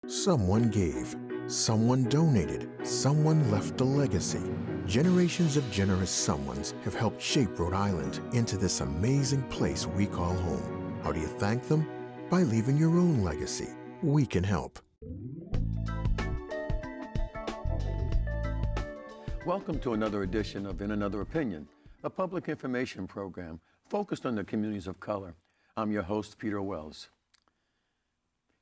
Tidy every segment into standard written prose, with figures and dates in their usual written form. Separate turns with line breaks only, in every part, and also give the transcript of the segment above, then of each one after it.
Someone gave, someone donated, someone left a legacy. Generations of generous someones have helped shape Rhode Island into this amazing place we call home. How do you thank them? By leaving your own legacy. We can help.
Welcome to another edition of In Another Opinion, a public information program focused on the communities of color. I'm your host, Peter Wells.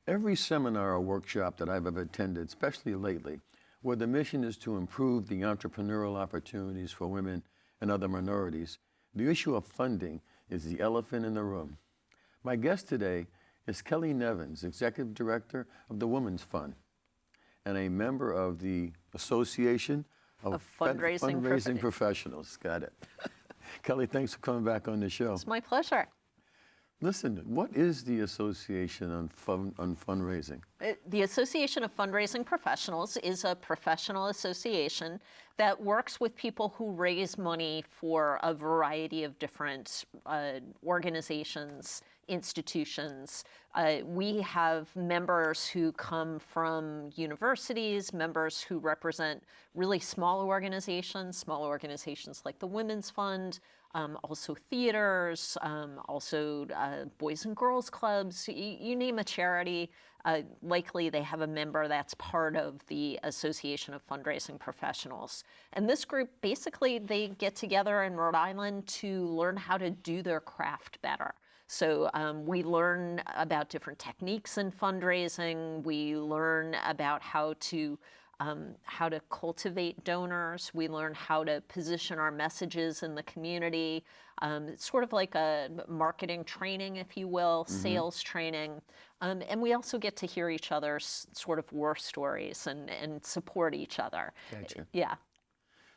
Every seminar or workshop that I've ever attended, especially lately, where the mission is to improve the entrepreneurial opportunities for women and other minorities, the issue of funding is the elephant in the room. My guest today is Kelly Nevins, Executive Director of the Women's Fund and a member of the Association of Fundraising Professionals. Got it. Kelly, thanks for coming back on the show.
It's my pleasure.
Listen, what is the Association on Fundraising?
The Association of Fundraising Professionals is a professional association that works with people who raise money for a variety of different organizations, institutions. We have members who come from universities, members who represent really small organizations like the Women's Fund, also theaters, also Boys and Girls Clubs. You name a charity, likely they have a member that's part of the Association of Fundraising Professionals. And this group, basically, they get together in Rhode Island to learn how to do their craft better. So we learn about different techniques in fundraising. We learn about how to cultivate donors. We learn how to position our messages in the community. It's sort of like a marketing training, if you will, sales training. And we also get to hear each other's sort of war stories and support each other.
Gotcha.
Yeah.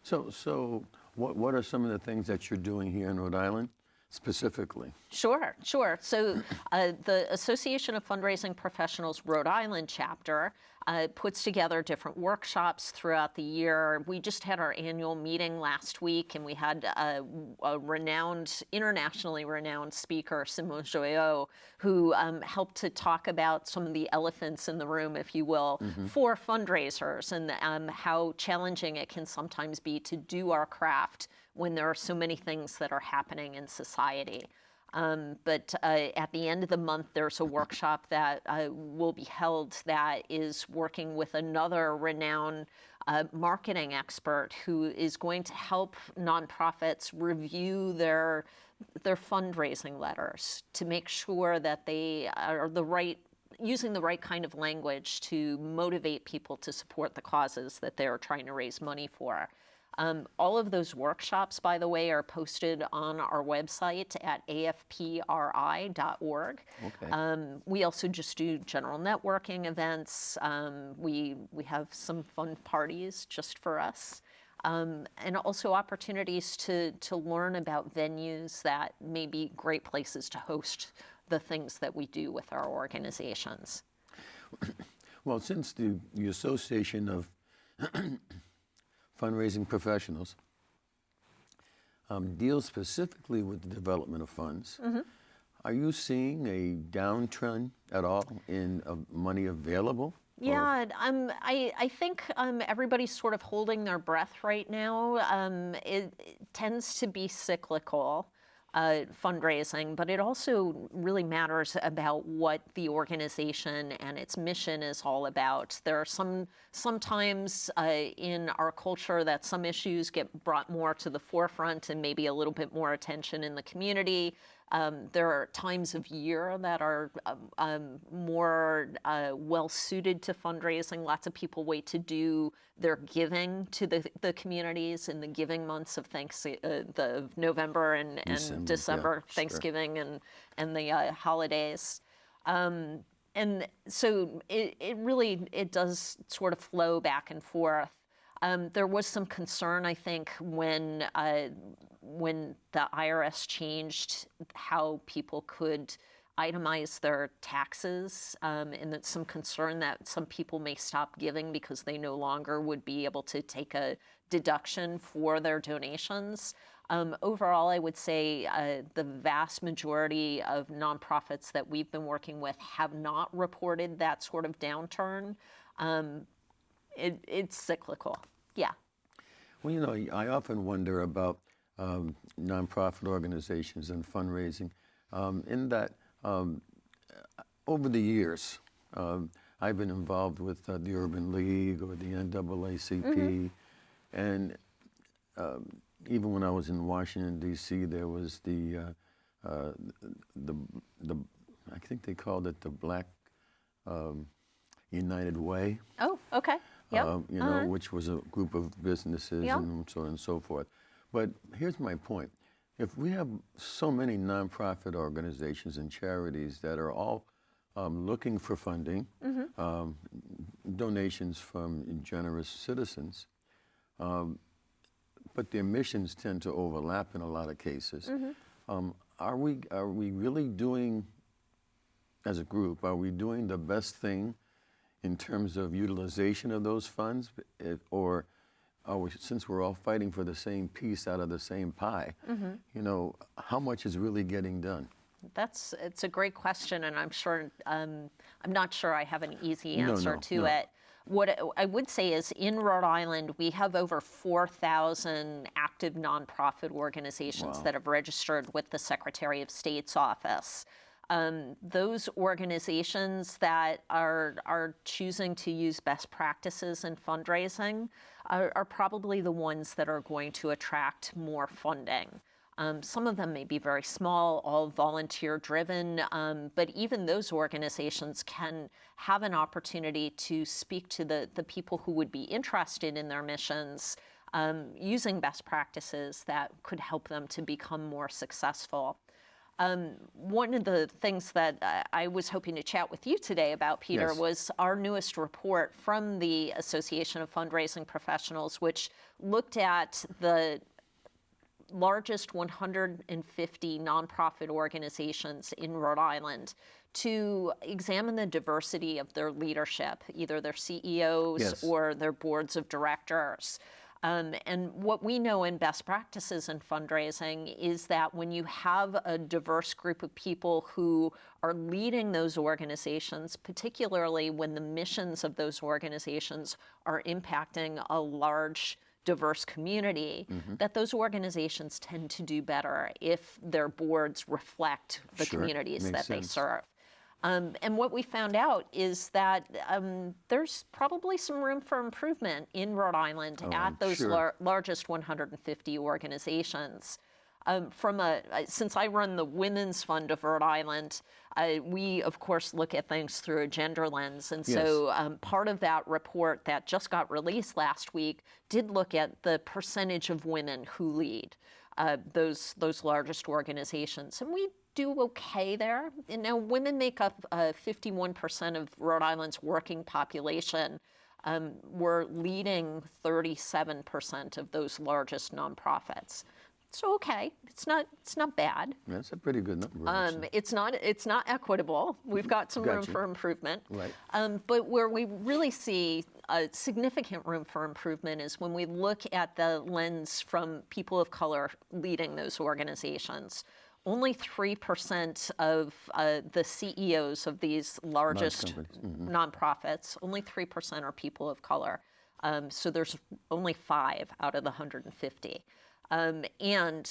So what are some of the things that you're doing here in Rhode Island specifically? Sure.
So the Association of Fundraising Professionals Rhode Island chapter puts together different workshops throughout the year. We just had our annual meeting last week, and we had a internationally renowned speaker, Simone Joyaux, who helped to talk about some of the elephants in the room, if you will, for fundraisers and how challenging it can sometimes be to do our craft when there are so many things that are happening in society. But at the end of the month, there's a workshop that will be held that is working with another renowned marketing expert who is going to help nonprofits review their fundraising letters to make sure that they are using the right kind of language to motivate people to support the causes that they're trying to raise money for. All of those workshops, by the way, are posted on our website at afpri.org.
Okay.
We also just do general networking events. We have some fun parties just for us. And also opportunities to learn about venues that may be great places to host the things that we do with our organizations.
Well, since the Association of Fundraising Professionals deals specifically with the development of funds, are you seeing a downtrend at all in money available?
Yeah, I think everybody's sort of holding their breath right now. It tends to be cyclical. Fundraising, but it also really matters about what the organization and its mission is all about. There are sometimes in our culture that some issues get brought more to the forefront and maybe a little bit more attention in the community. There are times of year that are more well-suited to fundraising. Lots of people wait to do their giving to the communities in the giving months of the November and December, yeah, Thanksgiving, sure, and the holidays. And so it really does sort of flow back and forth. There was some concern, I think, when the IRS changed how people could itemize their taxes, and that's some concern that some people may stop giving because they no longer would be able to take a deduction for their donations. Overall, I would say the vast majority of nonprofits that we've been working with have not reported that sort of downturn. It's cyclical. Yeah.
Well, I often wonder about nonprofit organizations and fundraising in that over the years, I've been involved with the Urban League or the NAACP, and even when I was in Washington, D.C., there was the I think they called it the Black United Way.
Oh, okay. Yep.
Which was a group of businesses and so on and so forth. But here's my point. If we have so many nonprofit organizations and charities that are all looking for funding, donations from generous citizens, but their missions tend to overlap in a lot of cases, are we really doing, as a group, are we doing the best thing in terms of utilization of those funds, or are we, since we're all fighting for the same piece out of the same pie, how much is really getting done?
It's a great question, and I'm not sure I have an easy answer to it. What I would say is, in Rhode Island, we have over 4,000 active nonprofit organizations that have registered with the Secretary of State's office. Those organizations that are choosing to use best practices in fundraising are probably the ones that are going to attract more funding. Some of them may be very small, all volunteer driven, but even those organizations can have an opportunity to speak to the people who would be interested in their missions using best practices that could help them to become more successful. One of the things that I was hoping to chat with you today about, Peter, was our newest report from the Association of Fundraising Professionals, which looked at the largest 150 nonprofit organizations in Rhode Island to examine the diversity of their leadership, either their CEOs or their boards of directors. And what we know in best practices in fundraising is that when you have a diverse group of people who are leading those organizations, particularly when the missions of those organizations are impacting a large, diverse community, that those organizations tend to do better if their boards reflect the communities that they serve. And what we found out is that there's probably some room for improvement in Rhode Island at those largest 150 organizations. Since I run the Women's Fund of Rhode Island, we, of course, look at things through a gender lens. And so part of that report that just got released last week did look at the percentage of women who lead those largest organizations. And we do okay there. And now women make up 51% of Rhode Island's working population. We're leading 37% of those largest nonprofits. So okay, it's not bad.
That's a pretty good number.
It's not equitable. We've got some room for improvement.
Right.
But where we really see a significant room for improvement is when we look at the lens from people of color leading those organizations. Only 3% of the CEOs of these largest nonprofits, only 3% are people of color. So there's only 5 out of the 150. And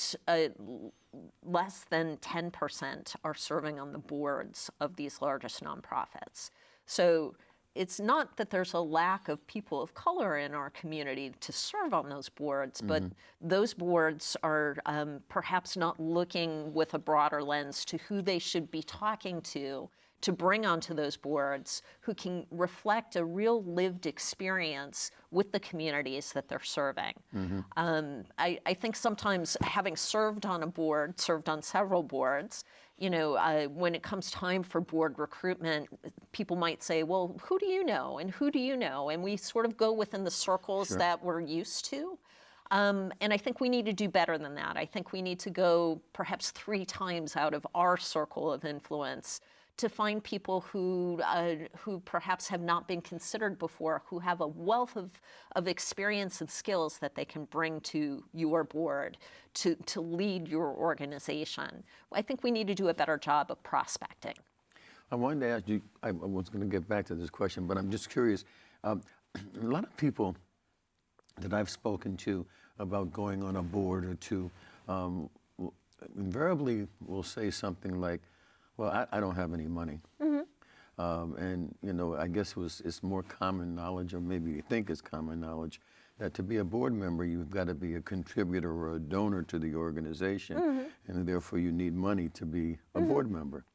less than 10% are serving on the boards of these largest nonprofits. So it's not that there's a lack of people of color in our community to serve on those boards, but those boards are perhaps not looking with a broader lens to who they should be talking to bring onto those boards, who can reflect a real lived experience with the communities that they're serving. I think sometimes, having served on several boards, when it comes time for board recruitment, people might say, well, who do you know? And who do you know? And we sort of go within the circles that we're used to. And I think we need to do better than that. I think we need to go perhaps 3 times out of our circle of influence to find people who perhaps have not been considered before, who have a wealth of experience and skills that they can bring to your board to lead your organization. I think we need to do a better job of prospecting.
I wanted to ask you, I was going to get back to this question, but I'm just curious. A lot of people that I've spoken to about going on a board or two invariably will say something like, well, I don't have any money. And, you know, I guess it's more common knowledge, or maybe you think it's common knowledge, that to be a board member, you've got to be a contributor or a donor to the organization, and therefore you need money to be a board member.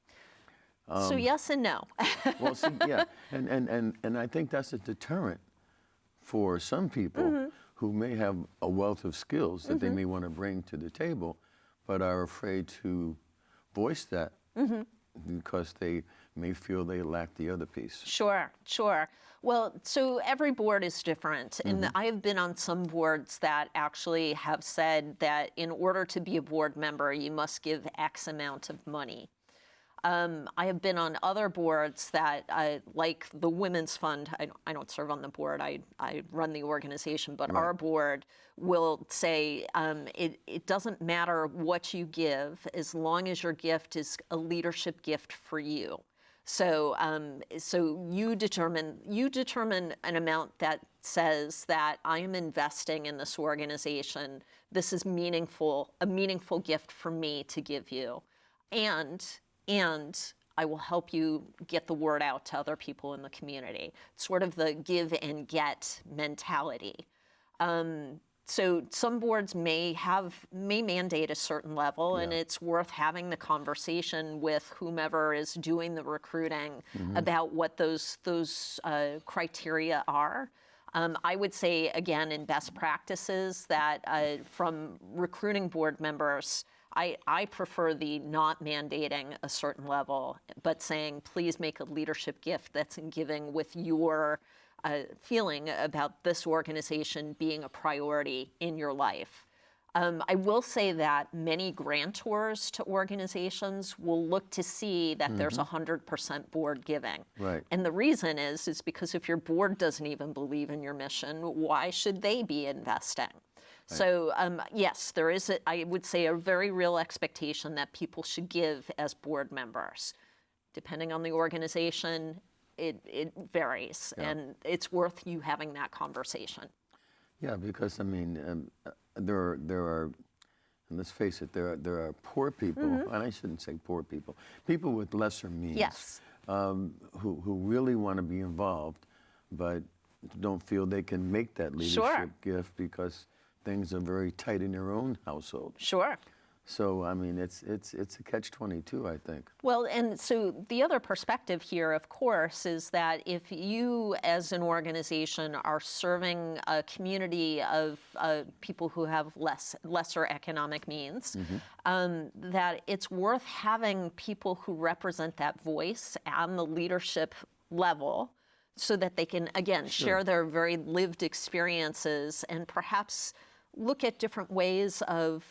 So yes and no.
Well, see, yeah, and I think that's a deterrent for some people who may have a wealth of skills that they may want to bring to the table, but are afraid to voice that because they may feel they lack the other piece.
Sure, sure. Well, so every board is different. And I have been on some boards that actually have said that in order to be a board member, you must give X amount of money. I have been on other boards that, like the Women's Fund, I don't serve on the board, I run the organization, but our board will say it doesn't matter what you give as long as your gift is a leadership gift for you. So, so you determine an amount that says that I am investing in this organization. This is a meaningful gift for me to give you, and I will help you get the word out to other people in the community. It's sort of the give and get mentality. So some boards may mandate a certain level, and it's worth having the conversation with whomever is doing the recruiting about what those criteria are. I would say, again, in best practices that from recruiting board members, I prefer the not mandating a certain level, but saying, please make a leadership gift that's in giving with your feeling about this organization being a priority in your life. I will say that many grantors to organizations will look to see that there's 100% board giving.
Right.
And the reason is because if your board doesn't even believe in your mission, why should they be investing? So yes, there is, I would say, a very real expectation that people should give as board members. Depending on the organization, it varies, and it's worth you having that conversation.
Yeah, because I mean, there are, and let's face it, there are poor people, and I shouldn't say poor people with lesser means, who really want to be involved, but don't feel they can make that leadership gift because things are very tight in their own household.
Sure.
So, I mean, it's a catch-22, I think.
Well, and so the other perspective here, of course, is that if you as an organization are serving a community of people who have lesser economic means, that it's worth having people who represent that voice and the leadership level so that they can, again, share their very lived experiences and perhaps look at different ways of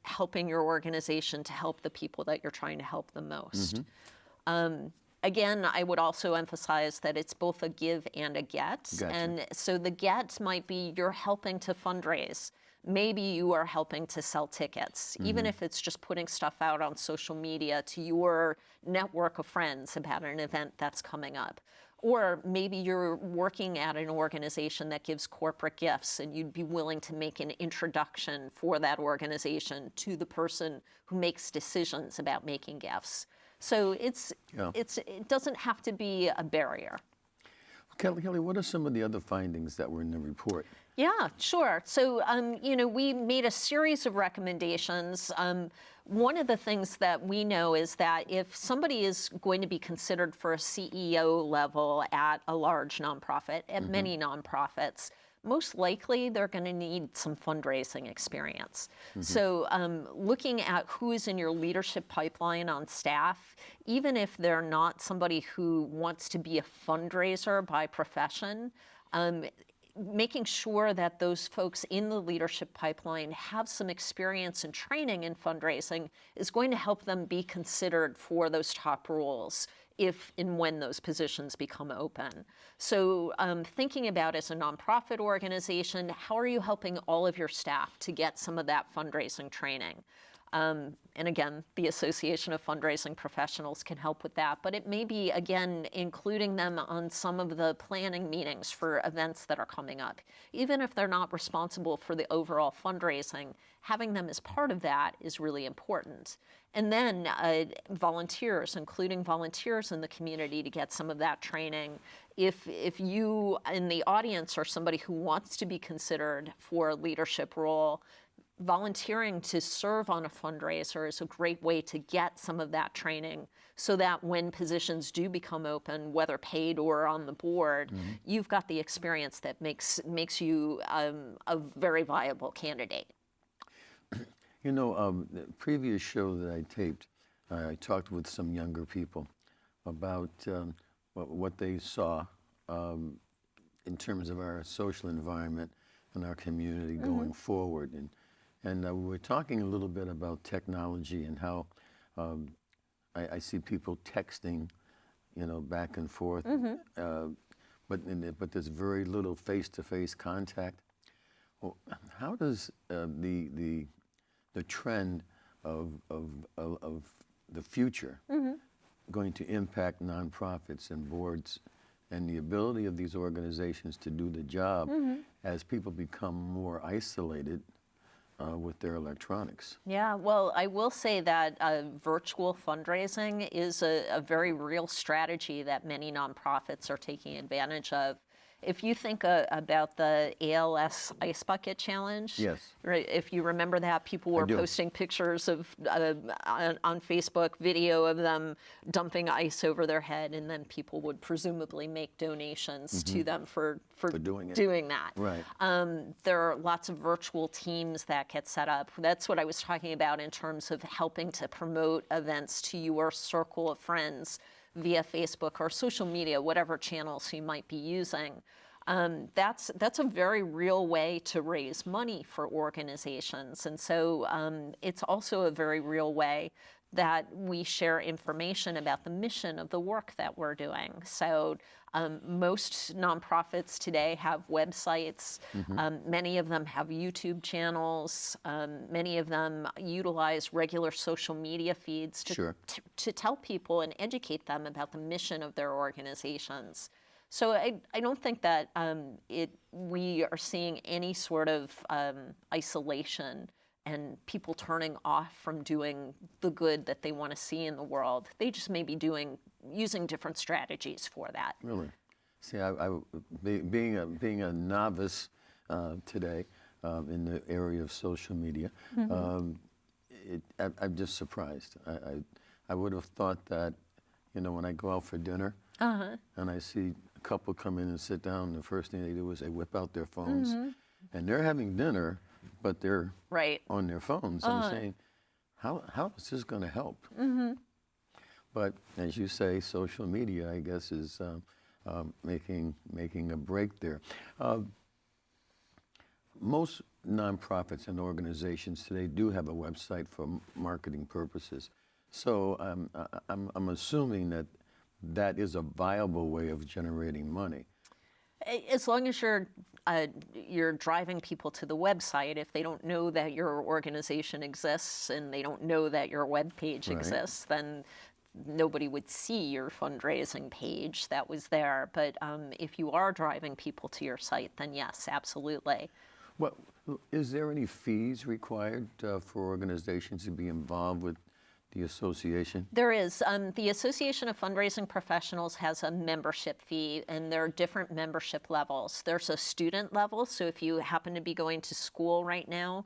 helping your organization to help the people that you're trying to help the most. Again, I would also emphasize that it's both a give and a get.
Gotcha.
And so the get might be you're helping to fundraise. Maybe you are helping to sell tickets, even if it's just putting stuff out on social media to your network of friends about an event that's coming up. Or maybe you're working at an organization that gives corporate gifts and you'd be willing to make an introduction for that organization to the person who makes decisions about making gifts. So it doesn't have to be a barrier.
Kelly, what are some of the other findings that were in the report?
Yeah, sure. So, we made a series of recommendations. One of the things that we know is that if somebody is going to be considered for a CEO level at a large nonprofit, at many nonprofits, most likely they're going to need some fundraising experience. So looking at who is in your leadership pipeline on staff, even if they're not somebody who wants to be a fundraiser by profession, making sure that those folks in the leadership pipeline have some experience and training in fundraising is going to help them be considered for those top roles if and when those positions become open. So thinking about as a nonprofit organization, how are you helping all of your staff to get some of that fundraising training? And again, the Association of Fundraising Professionals can help with that. But it may be, again, including them on some of the planning meetings for events that are coming up. Even if they're not responsible for the overall fundraising, having them as part of that is really important. And then volunteers, including volunteers in the community to get some of that training. If you in the audience are somebody who wants to be considered for a leadership role, volunteering to serve on a fundraiser is a great way to get some of that training so that when positions do become open, whether paid or on the board, you've got the experience that makes you a very viable candidate.
You know, the previous show that I taped, I talked with some younger people about what they saw in terms of our social environment and our community going forward. And we were talking a little bit about technology and how I see people texting, you know, back and forth, but there's very little face-to-face contact. Well, how does the trend of the future going to impact nonprofits and boards and the ability of these organizations to do the job as people become more isolated with their electronics?
Yeah, well, I will say that virtual fundraising is a very real strategy that many nonprofits are taking advantage of. If you think about the ALS Ice Bucket Challenge,
yes,
right, if you remember that, people were posting pictures of on Facebook, video of them dumping ice over their head, and then people would presumably make donations to them for doing that.
Right.
There are lots of virtual teams that get set up. That's what I was talking about in terms of helping to promote events to your circle of friends via Facebook or social media, whatever channels you might be using. That's a very real way to raise money for organizations. And so it's also a very real way that we share information about the mission of the work that we're doing. So most nonprofits today have websites. Many of them have YouTube channels. Many of them utilize regular social media feeds to tell people and educate them about the mission of their organizations. So I don't think that we are seeing any sort of isolation and people turning off from doing the good that they want to see in the world. They just may be using different strategies for that.
Really? See, being a novice today in the area of social media, I'm just surprised. I would have thought that, you know, when I go out for dinner and I see a couple come in and sit down, the first thing they do is they whip out their phones, and they're having dinner, but they're on their phones. I'm saying, how is this going to help? But as you say, social media, I guess, is making a break there. Most nonprofits and organizations today do have a website for marketing purposes. So I'm assuming that is a viable way of generating money.
As long as you're driving people to the website, if they don't know that your organization exists and they don't know that your web page exists, then nobody would see your fundraising page that was there. But if you are driving people to your site, then yes, absolutely.
Well, is there any fees required for organizations to be involved with the association?
There is. The Association of Fundraising Professionals has a membership fee, and there are different membership levels. There's a student level, so if you happen to be going to school right now,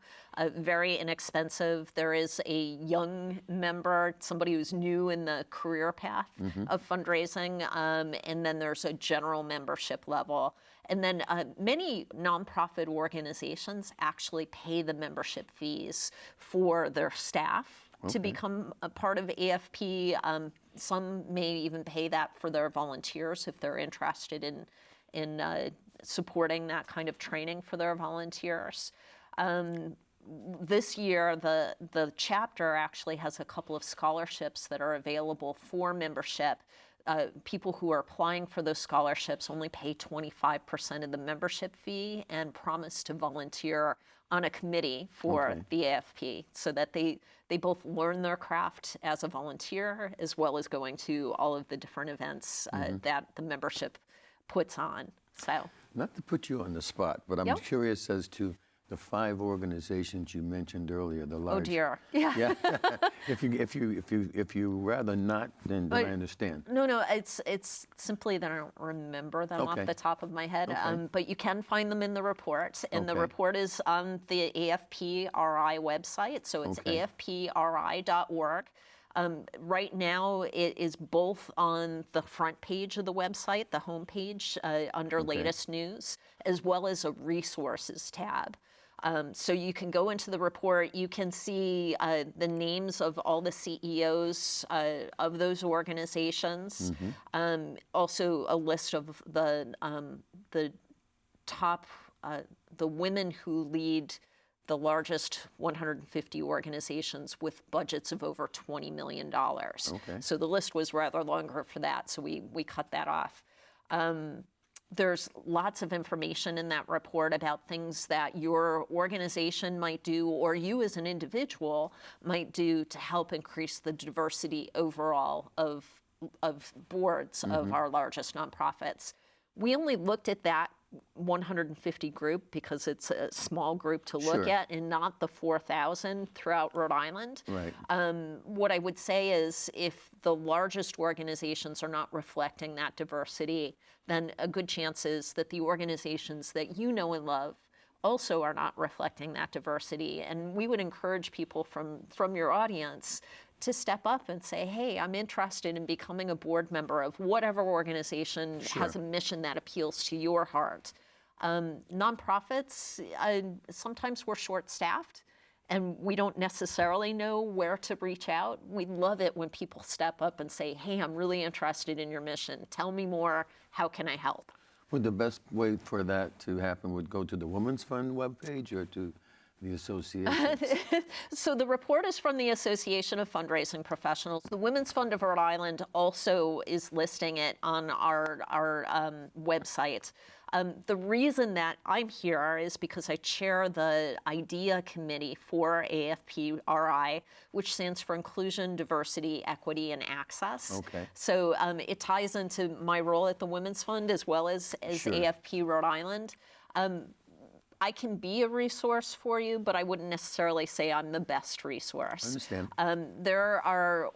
very inexpensive. There is a young member, somebody who's new in the career path of fundraising, and then there's a general membership level. And then many nonprofit organizations actually pay the membership fees for their staff to become a part of AFP. Some may even pay that for their volunteers if they're interested in supporting that kind of training for their volunteers. This year, the chapter actually has a couple of scholarships that are available for membership. People who are applying for those scholarships only pay 25% of the membership fee and promise to volunteer on a committee for the AFP, so that they both learn their craft as a volunteer as well as going to all of the different events that the membership puts on. So,
not to put you on the spot, but I'm curious as to the 5 organizations you mentioned earlier, the large.
Oh dear. Yeah.
If you rather not, then I understand.
No. It's simply that I don't remember them off the top of my head. But you can find them in the report, and the report is on the AFPRI website. So it's afpri.org. Right now, it is both on the front page of the website, the homepage under latest news, as well as a resources tab. So you can go into the report, you can see the names of all the CEOs of those organizations, also a list of the top, the women who lead the largest 150 organizations with budgets of over $20 million. So the list was rather longer for that, so we cut that off. There's lots of information in that report about things that your organization might do or you as an individual might do to help increase the diversity overall of boards of our largest nonprofits. We only looked at that 150 group because it's a small group to look at and not the 4,000 throughout Rhode Island. What I would say is if the largest organizations are not reflecting that diversity, then a good chance is that the organizations that you know and love also are not reflecting that diversity. And we would encourage people from your audience to step up and say, hey, I'm interested in becoming a board member of whatever organization has a mission that appeals to your heart. Nonprofits, sometimes we're short-staffed and we don't necessarily know where to reach out. We love it when people step up and say, hey, I'm really interested in your mission. Tell me more. How can I help?
Would the best way for that to happen would go to the Women's Fund webpage or to the association?
So the report is from the Association of Fundraising Professionals. The Women's Fund of Rhode Island also is listing it on our website. The reason that I'm here is because I chair the IDEA committee for AFPRI, which stands for Inclusion, Diversity, Equity, and Access. So it ties into my role at the Women's Fund as well as AFP Rhode Island. I can be a resource for you, but I wouldn't necessarily say I'm the best resource.
I understand.
There are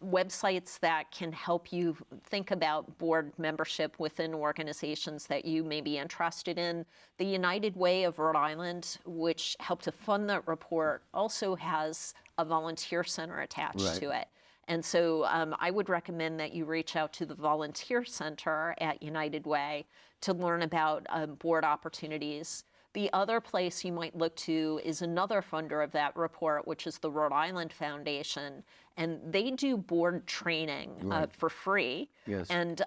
websites that can help you think about board membership within organizations that you may be interested in. The United Way of Rhode Island, which helped to fund that report, also has a volunteer center attached to it. And so I would recommend that you reach out to the Volunteer Center at United Way to learn about board opportunities. The other place you might look to is another funder of that report, which is the Rhode Island Foundation. And they do board training for free. And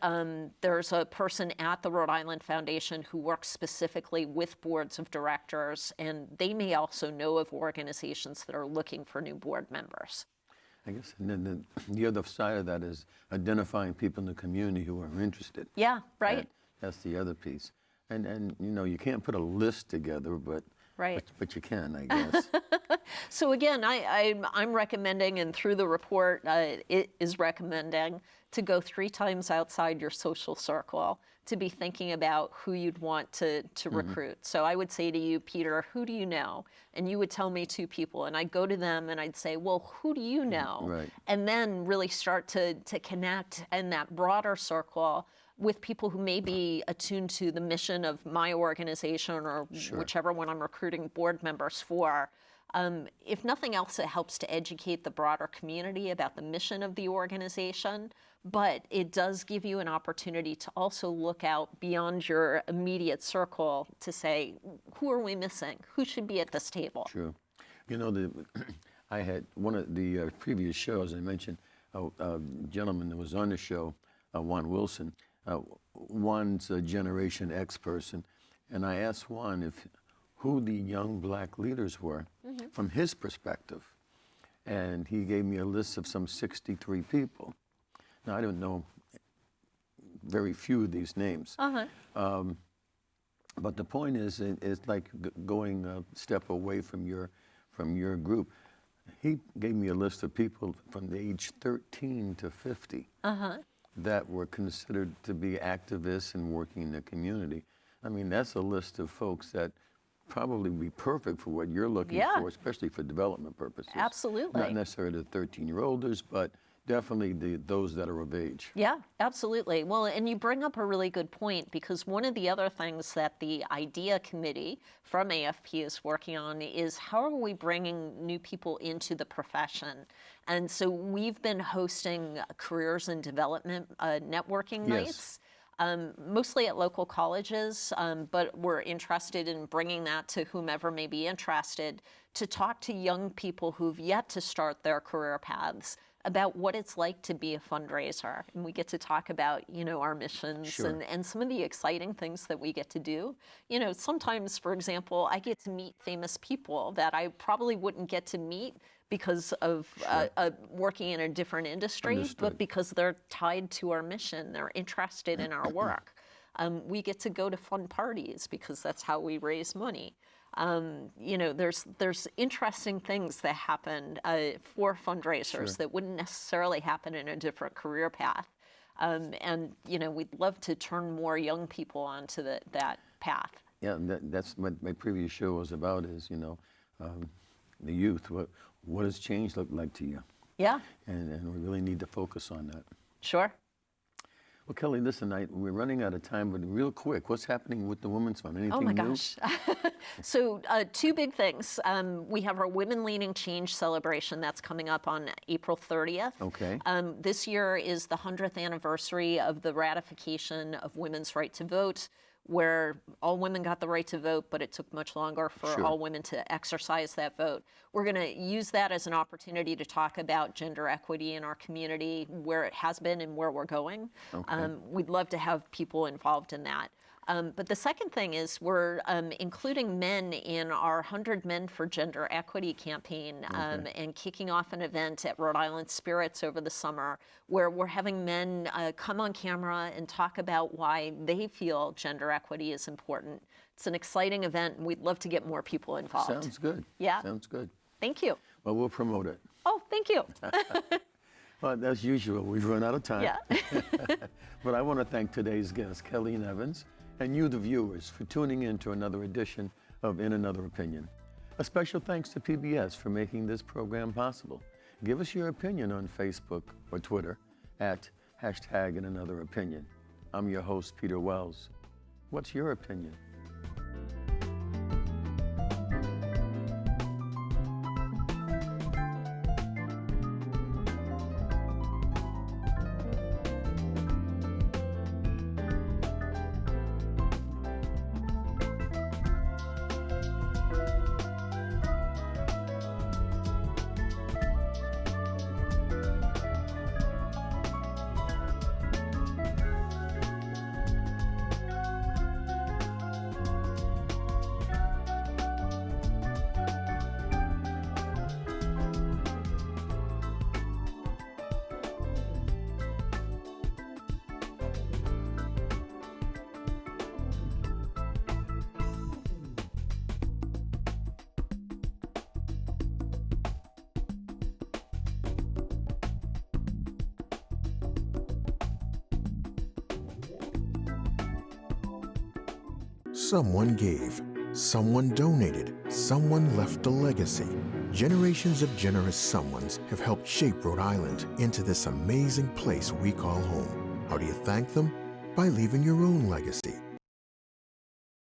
there's a person at the Rhode Island Foundation who works specifically with boards of directors. And they may also know of organizations that are looking for new board members.
I guess, and then the other side of that is identifying people in the community who are interested. That's the other piece. And you know, you can't put a list together, but you can, I guess.
So again, I'm recommending, and through the report, it is recommending to go 3 times outside your social circle to be thinking about who you'd want to recruit. So I would say to you, Peter, who do you know? And you would tell me 2 people, and I'd go to them and I'd say, well, who do you know? And then really start to connect in that broader circle with people who may be attuned to the mission of my organization or whichever one I'm recruiting board members for. If nothing else, it helps to educate the broader community about the mission of the organization, but it does give you an opportunity to also look out beyond your immediate circle to say, who are we missing? Who should be at this table?
You know, I had one of the previous shows, I mentioned a gentleman that was on the show, Juan Wilson. one's a Generation X person, and I asked one who the young black leaders were from his perspective. And he gave me a list of some 63 people. Now, I don't know very few of these names. But the point is, it's like going a step away from your group. He gave me a list of people from the age 13 to 50 that were considered to be activists and working in the community. I mean, that's a list of folks that probably be perfect for what you're looking for, especially for development purposes.
Absolutely.
Not necessarily the 13-year-olders, but definitely those that are of age.
Yeah, absolutely. Well, and you bring up a really good point, because one of the other things that the IDEA committee from AFP is working on is how are we bringing new people into the profession? And so we've been hosting careers and development networking nights. Mostly at local colleges, but we're interested in bringing that to whomever may be interested to talk to young people who've yet to start their career paths about what it's like to be a fundraiser. And we get to talk about, our missions and some of the exciting things that we get to do. Sometimes, for example, I get to meet famous people that I probably wouldn't get to meet because of working in a different industry, but because they're tied to our mission, they're interested in our work. We get to go to fun parties because that's how we raise money. There's interesting things that happen for fundraisers that wouldn't necessarily happen in a different career path. We'd love to turn more young people onto that path.
Yeah, that's what my previous show was about is, the youth. What does change look like to you?
Yeah.
And we really need to focus on that.
Sure.
Well, Kelly, listen, we're running out of time, but real quick, what's happening with the Women's Fund? Anything
Oh my
new?
gosh. So two big things. We have our Women Leading Change celebration that's coming up on April 30th.
Okay.
This year is the 100th anniversary of the ratification of women's right to vote, where all women got the right to vote, but it took much longer for all women to exercise that vote. We're going to use that as an opportunity to talk about gender equity in our community, where it has been and where we're going. We'd love to have people involved in that. But the second thing is we're including men in our 100 Men for Gender Equity campaign and kicking off an event at Rhode Island Spirits over the summer where we're having men come on camera and talk about why they feel gender equity is important. It's an exciting event, and we'd love to get more people involved.
Sounds good.
Yeah.
Sounds good.
Thank you.
Well, we'll promote it.
Oh, thank you.
Well, as usual, we've run out of time.
Yeah.
But I want to thank today's guest, Kelly Evans, and you, the viewers, for tuning in to another edition of In Another Opinion. A special thanks to PBS for making this program possible. Give us your opinion on Facebook or Twitter at #InAnotherOpinion. I'm your host, Peter Wells. What's your opinion?
Someone gave, someone donated, someone left a legacy. Generations of generous someones have helped shape Rhode Island into this amazing place we call home. How do you thank them? By leaving your own legacy.